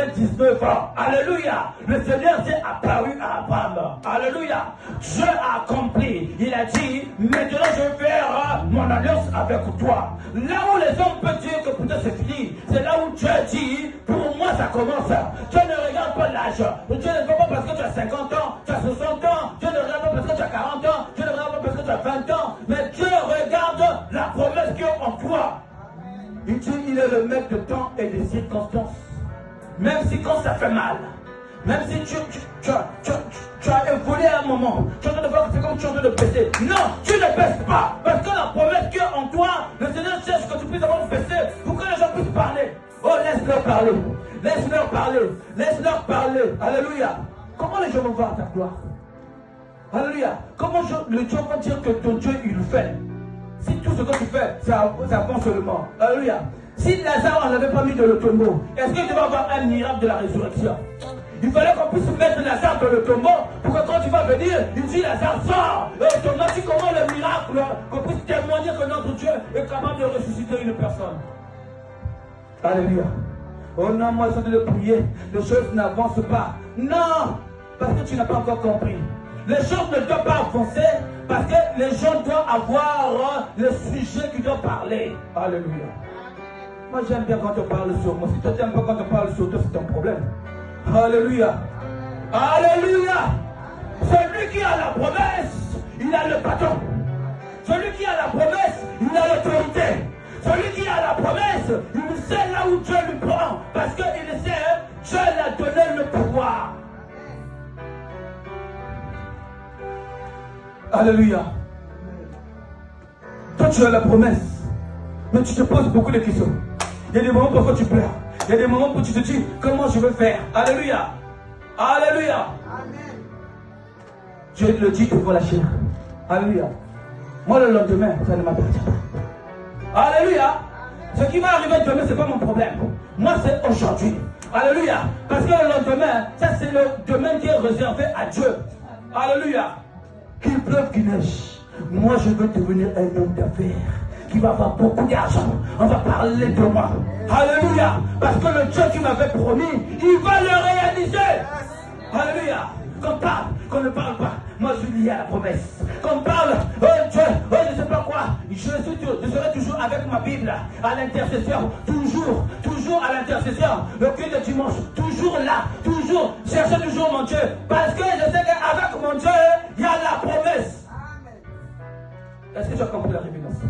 99 ans. Alléluia. Le Seigneur s'est apparu à Abraham. Alléluia. Dieu a accompli. Il a dit, maintenant je vais faire mon alliance avec toi. Là où les hommes peuvent dire que pour toi c'est fini, c'est là où Dieu dit, pour moi ça commence. Dieu ne regarde pas l'âge. Dieu ne regarde pas parce que tu as 50 ans, tu as 60 ans. Dieu ne regarde pas parce que tu as 40 ans. Dieu ne regarde pas parce que tu as 20 ans. Mais Dieu regarde la promesse qui est en toi. Il dit, il est le maître de temps et des circonstances. Même si quand ça fait mal, même si tu as évolué à un moment, tu es en train de voir que c'est comme tu es en train de baisser. Non, tu ne baisses pas. Parce que la promesse qui est en toi, le Seigneur cherche que tu puisses avoir baissé pour que les gens puissent parler. Oh, laisse-leur parler. Laisse-leur parler. Laisse-leur parler. Alléluia. Comment les gens vont voir ta gloire? Alléluia. Comment les gens vont dire que ton Dieu, il le fait? Si tout ce que tu fais, ça avance seulement. Alléluia. Si Lazare, on n'avait pas mis dans le tombeau, est-ce qu'il devait avoir un miracle de la résurrection? Il fallait qu'on puisse mettre Lazare dans le tombeau pour que quand tu vas venir, il dit Lazare sort. Et automatiquement, comment le miracle, qu'on puisse témoigner que notre Dieu est capable de ressusciter une personne. Alléluia. Oh non, moi je dois prier, les choses n'avancent pas. Non, parce que tu n'as pas encore compris. Les choses ne doivent pas avancer parce que les gens doivent avoir le sujet qui doit parler. Alléluia. Moi j'aime bien quand on parle sur moi. Si toi tu n'aimes pas quand on parle sur toi, c'est ton problème. Alléluia. Alléluia. Celui qui a la promesse, il a le bâton. Celui qui a la promesse, il a l'autorité. Celui qui a la promesse, il sait là où Dieu lui prend. Parce qu'il sait, Dieu l'a donné le pouvoir. Alléluia. Toi tu as la promesse, mais tu te poses beaucoup de questions. Il y a des moments parfois tu pleures. Il y a des moments où tu te dis comment je vais faire. Alléluia. Alléluia. Amen. Dieu le dit devant la chair. Alléluia. Moi le lendemain, ça ne m'appartient pas. Alléluia. Ce qui va arriver demain, ce n'est pas mon problème. Moi c'est aujourd'hui. Alléluia. Parce que le lendemain, ça c'est le domaine qui est réservé à Dieu. Alléluia. Qu'il pleuve, qu'il neige. Moi je veux devenir un homme d'affaires qui va avoir beaucoup d'argent. On va parler de moi. Alléluia. Parce que le Dieu qui m'avait promis, il va le réaliser. Alléluia. Qu'on parle, qu'on ne parle pas. Moi je suis lié à la promesse. Qu'on parle, oh Dieu, oh je ne sais pas quoi. Je serai toujours avec ma Bible à l'intercession. Toujours à l'intercession. Le culte de dimanche, toujours là. Toujours, chercher toujours mon Dieu. Parce que je sais qu'avec mon Dieu, il y a la promesse. Est-ce que tu as compris la révélation?